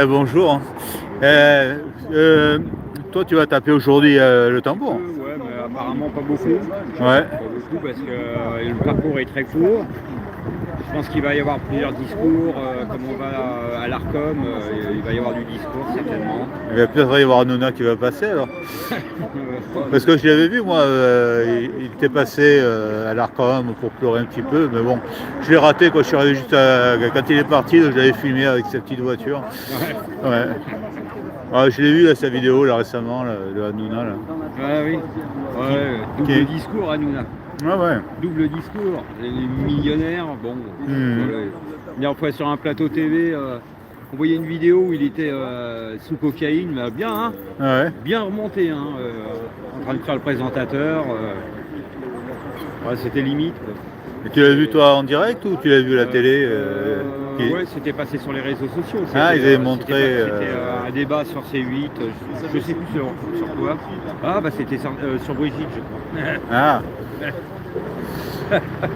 Bonjour. Toi, tu vas taper aujourd'hui le tambour. Ouais, mais apparemment pas beaucoup. Ouais. Pas beaucoup parce que le parcours est très court. Je pense qu'il va y avoir plusieurs discours. Comme on va à l'Arcom, il va y avoir du discours certainement. Il va peut-être y avoir Nouna qui va passer alors. Parce que je l'avais vu, moi, il était passé à l'Arcom pour pleurer un petit peu, mais bon, je l'ai raté quand je suis arrivé juste quand il est parti, donc je l'avais filmé avec sa petite voiture. Ouais. Ouais, je l'ai vu là, sa vidéo là récemment là, de Hanouna là. Ah oui. Ouais, double discours à Nouna. Ouais, ouais. Double discours. Les millionnaires, bon. Voilà. La dernière fois sur un plateau TV, on voyait une vidéo où il était sous cocaïne, mais bien, hein, Ouais. bien remonté, hein, en train de faire le présentateur. Ouais, c'était limite, quoi. Et tu l'as vu toi en direct ou tu l'as vu à la télé Ouais, c'était passé sur les réseaux sociaux. Ah, ils avaient montré. C'était un débat sur C8, je sais plus sur quoi. Ah, bah c'était sur Brigitte, je crois. Ah.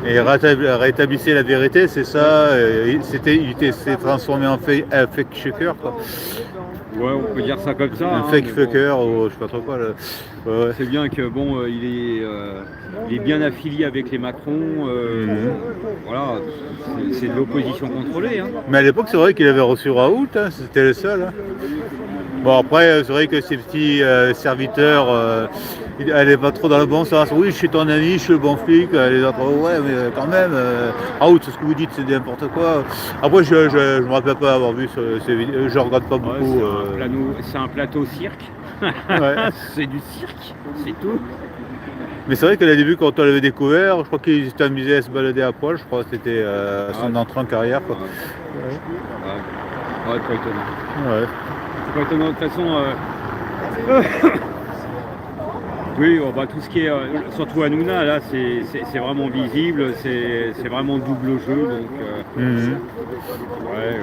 Et rétablissait la vérité, c'est ça. Il s'est transformé en fake checker, quoi. Ouais, on peut dire ça comme ça. Un fake fucker, ou je sais pas trop quoi. Là. Ouais. C'est bien que bon, il est bien affilié avec les Macron. Voilà, c'est de l'opposition contrôlée. Hein. Mais à l'époque, c'est vrai qu'il avait reçu Raoult, hein, c'était le seul. Hein. Bon, après, c'est vrai que ces petits serviteurs, ils n'allaient pas trop dans le bon sens. Oui, je suis ton ami, je suis le bon flic. Les autres, ouais, mais quand même, Raoult, ce que vous dites, c'est n'importe quoi. Après, je ne me rappelle pas avoir vu ces vidéos, je regarde pas beaucoup. C'est un plateau cirque. Ouais. C'est du cirque, c'est tout. Mais c'est vrai qu'au début, quand on l'avait découvert, je crois qu'il s'était amusé à se balader à poil. Je crois que c'était son entrée en carrière. Quoi. Ouais, pas étonnant. Ouais. Pas étonnant, de toute façon. Oui, bah, tout ce qui est, surtout Hanouna, là, c'est vraiment visible, c'est vraiment double jeu, donc. Ouais.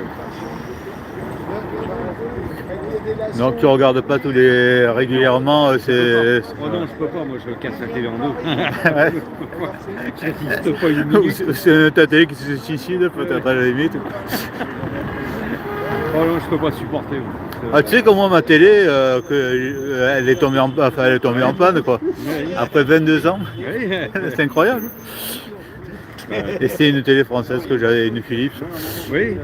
Donc tu regardes pas tous les régulièrement, c'est. Oh non, je peux pas, moi je casse la télé en deux. J'assiste pas une minute. C'est ta télé qui se suicide peut-être à la limite. Oh non, je peux pas supporter. Ah, tu sais comment ma télé, elle est tombée en panne quoi. Après 22 ans. C'est incroyable. Et c'est une télé française que j'avais, une Philips. Oui.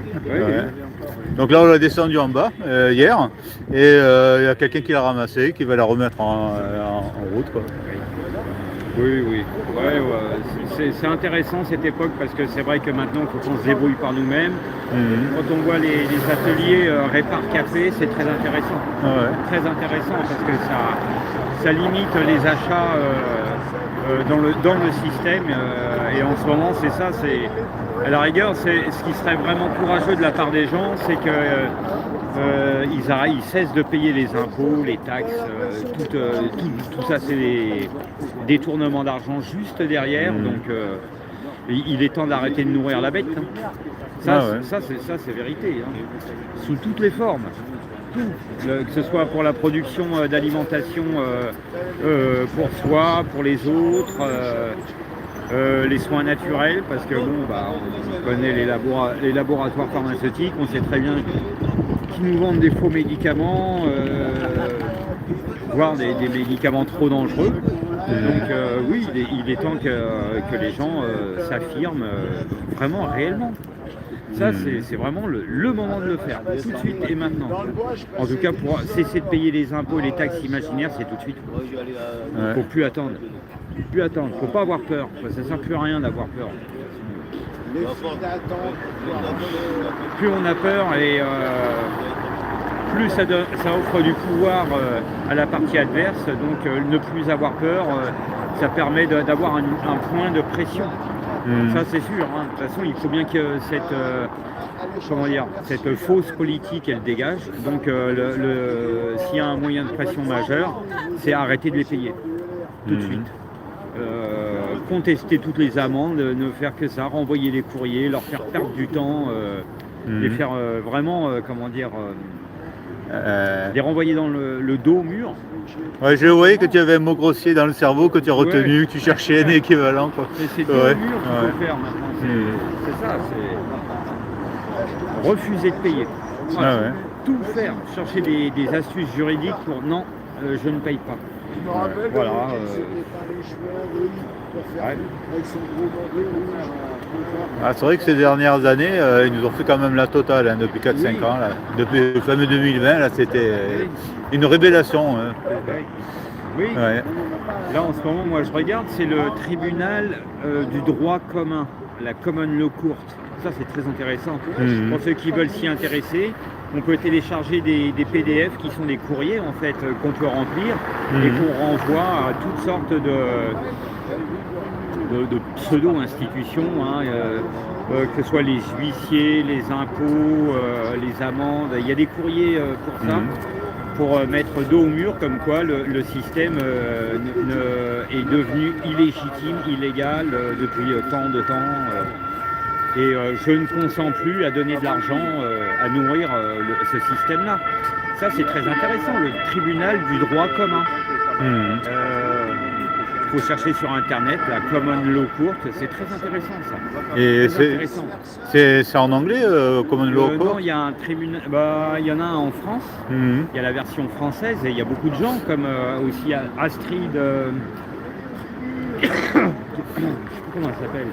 Donc là on l'a descendu en bas hier et il y a quelqu'un qui l'a ramassée, qui va la remettre en route quoi. Oui. Ouais, c'est intéressant cette époque parce que c'est vrai que maintenant il faut qu'on se débrouille par nous-mêmes. Quand on voit les ateliers Répar Café, c'est très intéressant. Très intéressant parce que ça limite les achats dans le système et en ce moment c'est ça, à la rigueur c'est ce qui serait vraiment courageux de la part des gens, c'est que ils cessent de payer les impôts, les taxes, tout ça c'est des détournements d'argent juste derrière, donc il est temps d'arrêter de nourrir la bête. Hein. Ça c'est vérité, hein. Sous toutes les formes. Que ce soit pour la production d'alimentation pour soi, pour les autres, les soins naturels, parce que bon, bah, on connaît les laboratoires pharmaceutiques, on sait très bien qu'ils nous vendent des faux médicaments, voire des médicaments trop dangereux. Donc oui, il est temps que les gens s'affirment vraiment, réellement. Ça, c'est vraiment le moment de le faire, tout de suite et maintenant. En tout cas, pour cesser de payer les impôts et les taxes imaginaires, c'est tout de suite. Il ne faut plus attendre. Il ne faut pas avoir peur. Ça ne sert plus à rien d'avoir peur. Plus on a peur et plus ça offre du pouvoir à la partie adverse. Donc ne plus avoir peur, ça permet d'avoir un point de pression. Ça c'est sûr, hein. De toute façon il faut bien que cette fausse politique elle dégage. Donc s'il y a un moyen de pression majeur, c'est arrêter de les payer tout de suite. Contester toutes les amendes, ne faire que ça, renvoyer les courriers, leur faire perdre du temps, les faire vraiment, les renvoyer dans le dos au mur. Ouais, je voyais que tu avais un mot grossier dans le cerveau que tu as retenu, que tu cherchais un équivalent. Quoi. Mais c'est dos au mur qu'il faut faire maintenant. C'est ça, c'est refuser de payer. Voilà. Ah ouais. Tout faire, chercher des astuces juridiques pour non, je ne paye pas. Voilà. Ouais. Ah, c'est vrai que ces dernières années, ils nous ont fait quand même la totale hein, depuis 4-5 Oui. ans. Là. Depuis le fameux 2020, là, c'était une révélation. Hein. Oui. Ouais. Là en ce moment, moi je regarde, c'est le tribunal du droit commun, la Common Law Court. Ça c'est très intéressant. Pour ceux qui veulent s'y intéresser, on peut télécharger des PDF qui sont des courriers en fait qu'on peut remplir et qu'on renvoie à toutes sortes de pseudo-institutions, hein, que ce soit les huissiers, les impôts, les amendes. Il y a des courriers pour ça. Pour mettre dos au mur comme quoi le système est devenu illégitime, illégal depuis tant de temps. Et je ne consens plus à donner de l'argent à nourrir ce système-là. Ça, c'est très intéressant, le tribunal du droit commun. Il faut chercher sur Internet, la Common Law Court, c'est très intéressant ça. Et Très intéressant. c'est en anglais, Common Law Court? Non, il y a un tribunal, il y en a un en France, il y a la version française et il y a beaucoup de gens comme aussi Astrid, je sais plus comment elle s'appelle.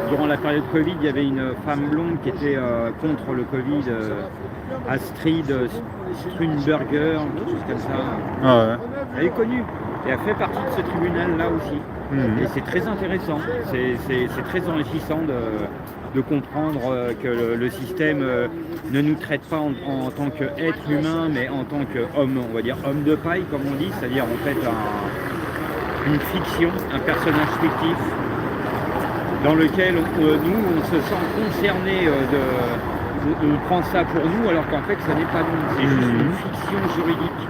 Durant la période Covid, il y avait une femme blonde qui était contre le Covid, Astrid Strunberger, quelque chose comme ça. Ah ouais. Elle est connue et elle fait partie de ce tribunal-là aussi. Et c'est très intéressant, c'est très enrichissant de comprendre que le système ne nous traite pas en tant qu'être humain, mais en tant qu'homme, on va dire homme de paille, comme on dit, c'est-à-dire en fait une fiction, un personnage fictif, dans lequel nous, on se sent concerné de prendre ça pour nous, alors qu'en fait, ça n'est pas nous, c'est juste une fiction juridique.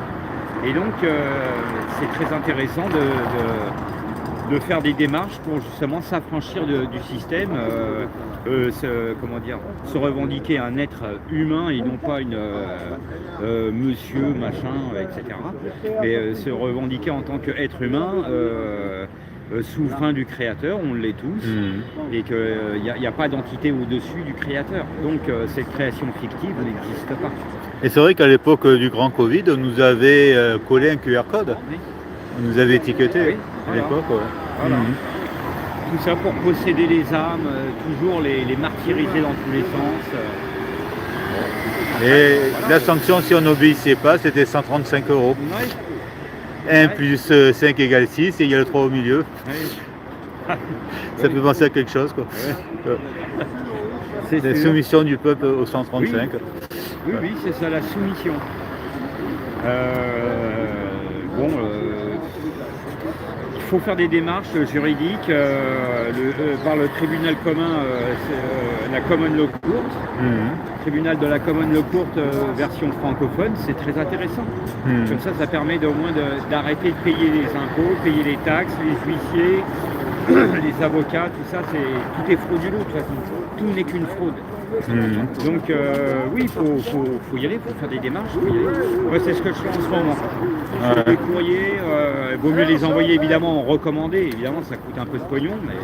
Et donc, c'est très intéressant de faire des démarches pour justement s'affranchir du système, se revendiquer un être humain et non pas une monsieur, machin, etc. Mais se revendiquer en tant qu'être humain, souverain du créateur, on l'est tous, et qu'il n'y a pas d'entité au-dessus du créateur. Donc cette création fictive n'existe pas. Et c'est vrai qu'à l'époque du grand Covid, on nous avait collé un QR code. Oui. On nous avait étiqueté Oui, à voilà. l'époque. Ouais. Voilà. Tout ça pour posséder les âmes, toujours les martyriser dans tous les sens. Et la sanction, si on n'obéissait pas, c'était 135 €. Ouais. 1 plus 5 égale 6 et il y a le 3 au milieu. Ouais. Ça fait penser à quelque chose, quoi. C'est La sûr. soumission du peuple au 135. Oui, c'est ça, la soumission. Il faut faire des démarches juridiques par le tribunal commun, la Common Law Court. Tribunal de la Common Law Court version francophone, c'est très intéressant. Comme ça permet au moins d'arrêter de payer les impôts, payer les taxes, les huissiers, les avocats, tout ça, tout est frauduleux de toute façon. Tout n'est qu'une fraude. Donc oui, il faut y aller, il faut faire des démarches, faut y aller. Moi, c'est ce que je fais en ce moment. Je fais des courriers, il vaut mieux les envoyer évidemment en recommandé, évidemment ça coûte un peu de pognon, mais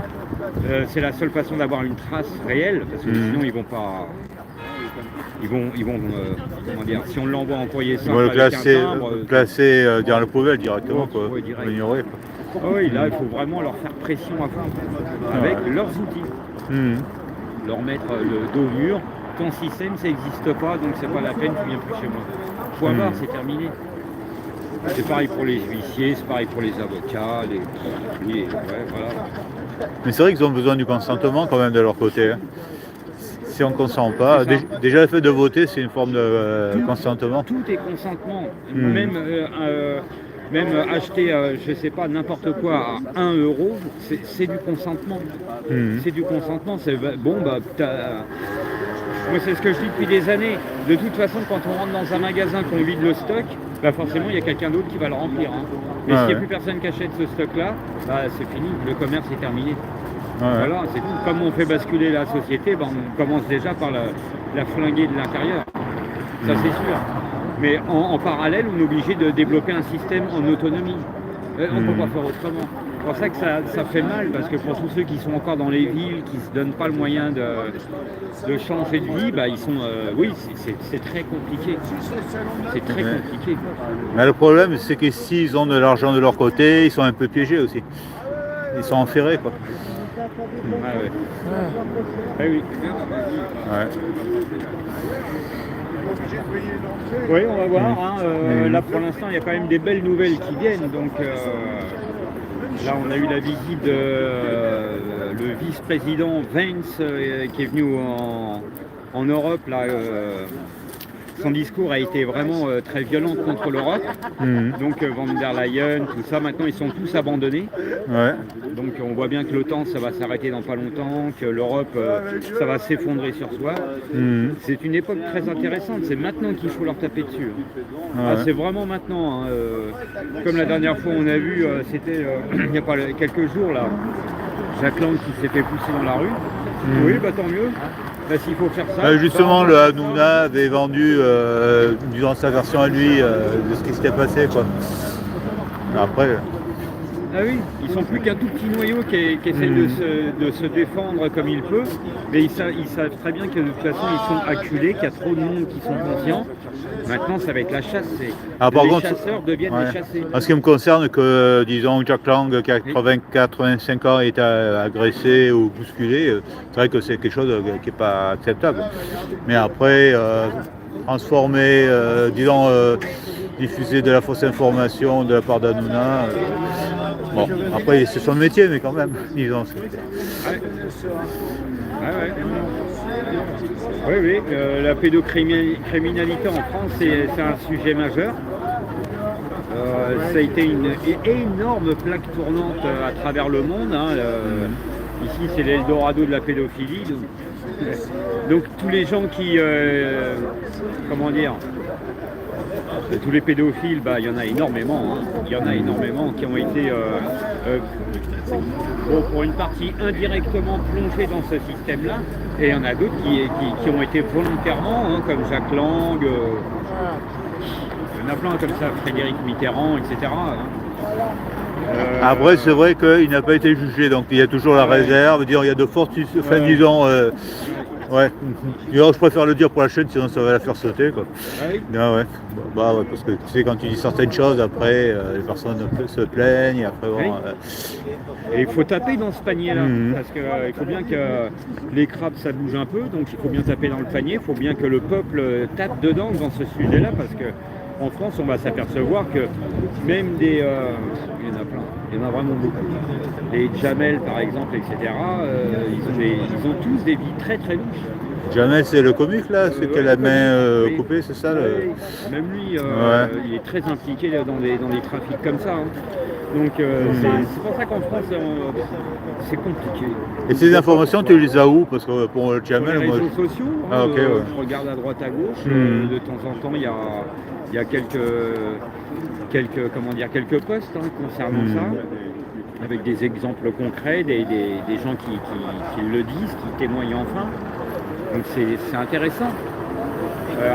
c'est la seule façon d'avoir une trace réelle, parce que sinon ils vont pas... comment dire, si on l'envoie en courrier simple Ils vont le avec un timbre... placer dans le poubelle directement, quoi. Ouais, direct. Ignorer, quoi. Ah oui, là il faut vraiment leur faire pression à fond, avec leurs outils. Leur mettre le dos au mur, ton système ça n'existe pas, donc c'est pas la peine, tu viens plus chez moi. Point barre, c'est terminé. C'est pareil pour les huissiers, c'est pareil pour les avocats, voilà. Mais c'est vrai qu'ils ont besoin du consentement quand même de leur côté. Hein. Si on ne consent pas, déjà le fait de voter c'est une forme de consentement. Tout est consentement, même acheter, je sais pas, n'importe quoi à 1 €, c'est du consentement. C'est du consentement. Moi, c'est ce que je dis depuis des années. De toute façon, quand on rentre dans un magasin, qu'on vide le stock, forcément, il y a quelqu'un d'autre qui va le remplir. Hein. Et s'il n'y a plus personne qui achète ce stock-là, c'est fini, le commerce est terminé. Voilà, c'est tout. Comme on fait basculer la société, on commence déjà par la flinguer de l'intérieur. Ça, c'est sûr. Mais en parallèle, on est obligé de développer un système en autonomie. On ne peut pas faire autrement. pour ça que ça fait mal, parce que pour tous ceux qui sont encore dans les villes, qui ne se donnent pas le moyen de changer de vie, bah, ils sont, oui, c'est très compliqué. C'est très compliqué. Mais le problème, c'est que s'ils ont de l'argent de leur côté, ils sont un peu piégés aussi. Ils sont enferrés, quoi. Ah ouais. Ah oui. Ouais. Oui, on va voir. Hein, là, pour l'instant, il y a quand même des belles nouvelles qui viennent. Donc, là, on a eu la visite de le vice-président Vance qui est venu en Europe. Là, son discours a été vraiment très violent contre l'Europe. Donc, Van der Leyen, tout ça, maintenant, ils sont tous abandonnés. Ouais. Donc, on voit bien que l'OTAN, ça va s'arrêter dans pas longtemps, que l'Europe, ça va s'effondrer sur soi. C'est une époque très intéressante. C'est maintenant qu'il faut leur taper dessus. Ah, c'est vraiment maintenant. Hein. Comme la dernière fois, on a vu, c'était il n'y a pas quelques jours, là, Jacques Lang qui s'est fait pousser dans la rue. Oui, bah tant mieux. Bah, s'il faut faire ça. Justement, le Hanouna avait vendu, disons, sa version à lui de ce qui s'était passé, quoi. Après. Ah oui, ils sont plus qu'un tout petit noyau qui essaie de se défendre comme il peut, mais ils savent très bien que de toute façon ils sont acculés, qu'il y a trop de monde qui sont conscients. Maintenant, ça va être la chasse. Les chasseurs deviennent les chassés. En ce qui me concerne, que disons Jacques Lang, qui a 85 ans, est agressé ou bousculé, c'est vrai que c'est quelque chose qui n'est pas acceptable. Mais après, transformer, disons, diffuser de la fausse information de la part d'Hanouna, bon, après c'est son métier, mais quand même, disons. Oui, la pédocriminalité en France, c'est un sujet majeur. Ça a été une énorme plaque tournante à travers le monde. Hein. Ici, c'est l'Eldorado de la pédophilie. Donc tous les gens qui, comment dire, tous les pédophiles, bah, il y en a énormément. Hein. Il y en a énormément qui ont été, bon, pour une partie indirectement plongés dans ce système-là. Et il y en a d'autres qui ont été volontairement, hein, comme Jacques Lang, il y en a plein comme ça, Frédéric Mitterrand, etc. Hein. Après, c'est vrai qu'il n'a pas été jugé, donc il y a toujours la réserve, il y a de fortes, enfin, disons, ouais. D'ailleurs, je préfère le dire pour la chaîne, sinon ça va la faire sauter, quoi. Ah oui. Ah ouais. Bah ouais, parce que tu sais, quand tu dis certaines choses, après, les personnes se plaignent, et après, bon, oui. Et il faut taper dans ce panier-là, parce qu'il faut bien que les crabes, ça bouge un peu, donc il faut bien taper dans le panier, il faut bien que le peuple tape dedans dans ce sujet-là, parce que en France, on va s'apercevoir que même des... il y en a plein, il y en a vraiment beaucoup. Les Jamel, par exemple, etc., ils ont tous des vies très très louches. Jamel, c'est le comique, là, c'est qu'elle a la main coupée, c'est ça Même lui, il est très impliqué dans les trafics comme ça. Hein. Donc c'est pour ça qu'en France, c'est compliqué. Et ces informations, tu les as où? Parce que pour le Jamel, sur les réseaux sociaux, je regarde à droite à gauche, de temps en temps, il y a quelques posts hein, concernant ça, avec des exemples concrets, des gens qui le disent, qui témoignent enfin. Donc c'est intéressant.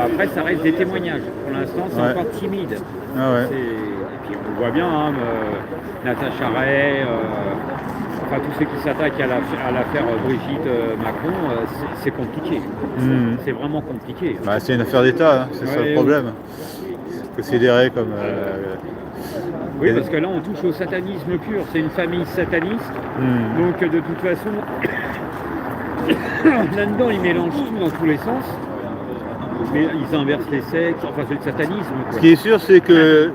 Après, ça reste des témoignages. Pour l'instant, c'est encore timide. Ah ouais. Et puis on voit bien, hein, Natacha Ray, enfin tous ceux qui s'attaquent à l'affaire Brigitte Macron, c'est compliqué. C'est vraiment compliqué. Bah, c'est une affaire d'État, hein, c'est ça le problème. C'est considéré comme... Oui, parce que là, on touche au satanisme pur. C'est une famille sataniste. Donc, de toute façon, là-dedans, ils mélangent tout dans tous les sens. Mais ils inversent les sexes. Enfin, c'est le satanisme, quoi. Ce qui est sûr, c'est que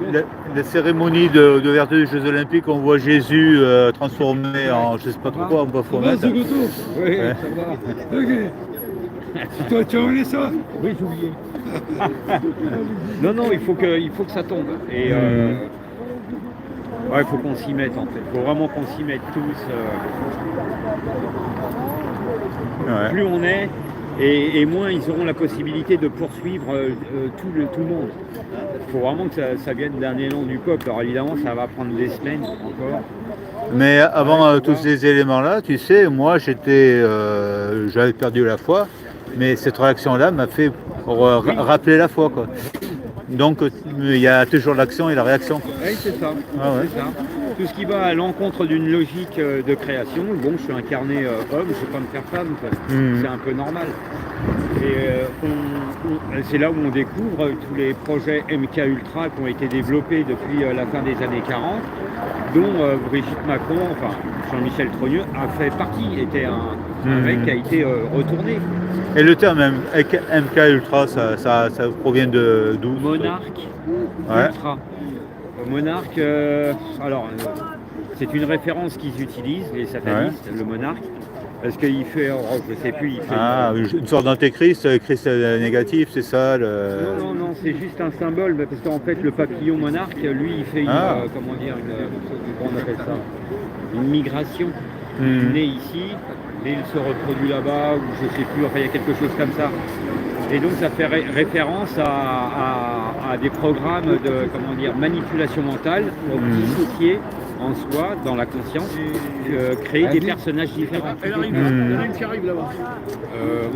la cérémonie d'ouverture des Jeux Olympiques, on voit Jésus transformé en, je sais pas trop quoi, en baphomet. Oui, ouais. Ça va. Ok. Toi, tu as oublié ça? Oui, j'ai oublié. Non, il faut que ça tombe. Et il faut qu'on s'y mette, en fait. Il faut vraiment qu'on s'y mette tous. Plus on est, et moins ils auront la possibilité de poursuivre tout le monde. Il faut vraiment que ça vienne d'un élan du peuple. Alors évidemment, ça va prendre des semaines encore. Mais avant tous ces éléments-là, tu sais, moi j'avais perdu la foi, mais cette réaction-là m'a fait rappeler la foi, quoi. Donc il y a toujours l'action et la réaction. Oui, c'est ça. Ah ouais. C'est ça. tout ce qui va à l'encontre d'une logique de création. Bon, je suis incarné homme, je ne vais pas me faire femme, quoi. C'est un peu normal. Et c'est là où on découvre tous les projets MK Ultra qui ont été développés depuis la fin des années 40, dont Brigitte Macron, enfin Jean-Michel Trogneux a fait partie, était un mec qui a été retourné. Et le terme MK Ultra, ça provient d'où? Monarque Ouais. Ultra. Monarque, c'est une référence qu'ils utilisent, les satanistes, le monarque, parce qu'il fait, je sais plus, il fait... Une sorte d'antéchrist, Christ négatif, c'est ça Non, c'est juste un symbole, parce qu'en fait, le papillon monarque, lui, il fait comment on appelle ça, une migration. Il est né ici, et il se reproduit là-bas, ou je sais plus, enfin, il y a quelque chose comme ça. Et donc, ça fait référence à des programmes de, manipulation mentale pour dissocier en soi, dans la conscience, créer des personnages différents. Il y en a une qui arrive là-bas.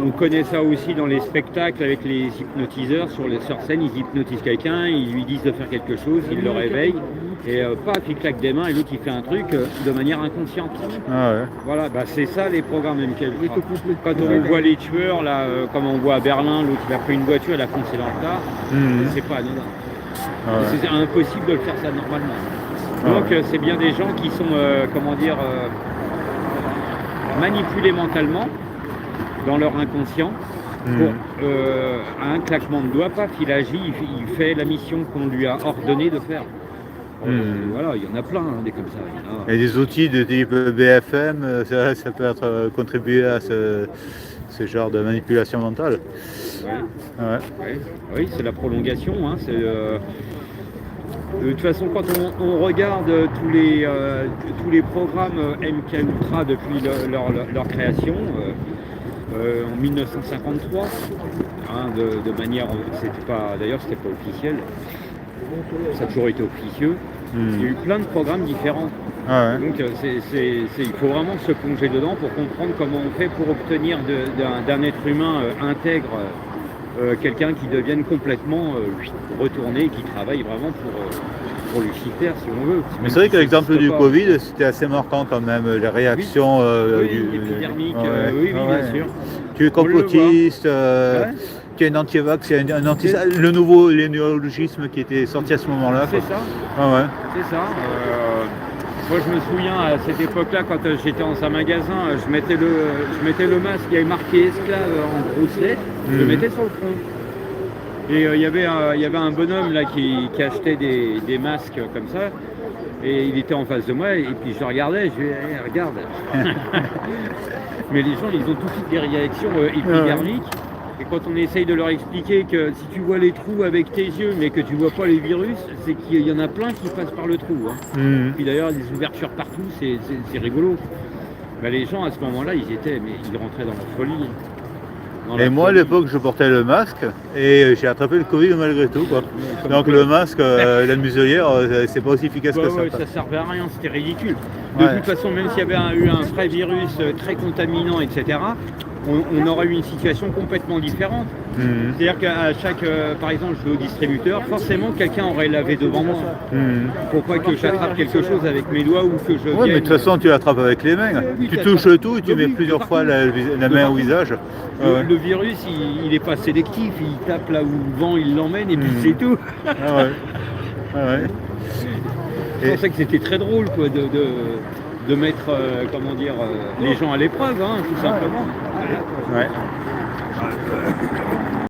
On connaît ça aussi dans les spectacles avec les hypnotiseurs. Sur scène, ils hypnotisent quelqu'un, ils lui disent de faire quelque chose, ils le réveillent, et paf, il claque des mains, et l'autre il fait un truc de manière inconsciente. Ah ouais. Voilà, c'est ça les programmes MK Ultra. Quand on voit les tueurs, là, comme on voit à Berlin, l'autre il a pris une voiture, il a foncé dans le tas, c'est pas anodin. C'est impossible de le faire ça normalement. Donc c'est bien des gens qui sont, manipulés mentalement dans leur inconscient. Pour, à un claquement de doigts, paf, il agit, il fait la mission qu'on lui a ordonné de faire. Voilà, il y en a plein, des comme ça. Et des outils de type BFM, ça peut être contribuer à ce genre de manipulation mentale. Oui, c'est la prolongation. De toute façon, quand on regarde tous les programmes MK Ultra depuis leur création, en 1953, de manière, d'ailleurs c'était pas officiel, ça a toujours été officieux. Il y a eu plein de programmes différents. Donc il faut vraiment se plonger dedans pour comprendre comment on fait pour obtenir d'un être humain intègre quelqu'un qui devienne complètement retourné, qui travaille vraiment pour Lucifer, si on veut. Mais c'est vrai que l'exemple du Covid, c'était assez marquant quand même, les réactions épidermiques, bien sûr. Tu es complotiste, tu es un anti-vax, le nouveau néologisme qui était sorti à ce moment-là. C'est ça. C'est ça. Moi je me souviens à cette époque-là, quand j'étais dans un magasin, je mettais le masque, il y avait marqué esclave en grosses lettres, je le mettais sur le front. Et il y avait un bonhomme là qui achetait des masques comme ça, et il était en face de moi, et puis je regardais, je lui disais, regarde. Mais les gens, ils ont tout de suite des réactions épidermiques. Et quand on essaye de leur expliquer que si tu vois les trous avec tes yeux mais que tu vois pas les virus, c'est qu'il y en a plein qui passent par le trou. Puis d'ailleurs, des ouvertures partout, c'est rigolo. Les gens à ce moment-là, ils rentraient dans la folie. Et moi à l'époque je portais le masque et j'ai attrapé le Covid malgré tout quoi. Donc le masque, la muselière, c'est pas aussi efficace que ça. Ça servait à rien, c'était ridicule. De toute façon, même s'il y avait eu un vrai virus très contaminant, etc., on aurait eu une situation complètement différente. C'est-à-dire qu'à chaque, par exemple, je vais au distributeur, forcément quelqu'un aurait lavé devant moi. Pourquoi que j'attrape quelque chose avec mes doigts ou que je mais de toute façon tu l'attrapes avec les mains. Tu touches tout et tu mets plusieurs fois la main au visage. Le virus, il n'est pas sélectif, il tape là où le vent il l'emmène et puis c'est tout. Je pensais que c'était très drôle quoi, de mettre les gens à l'épreuve, tout simplement.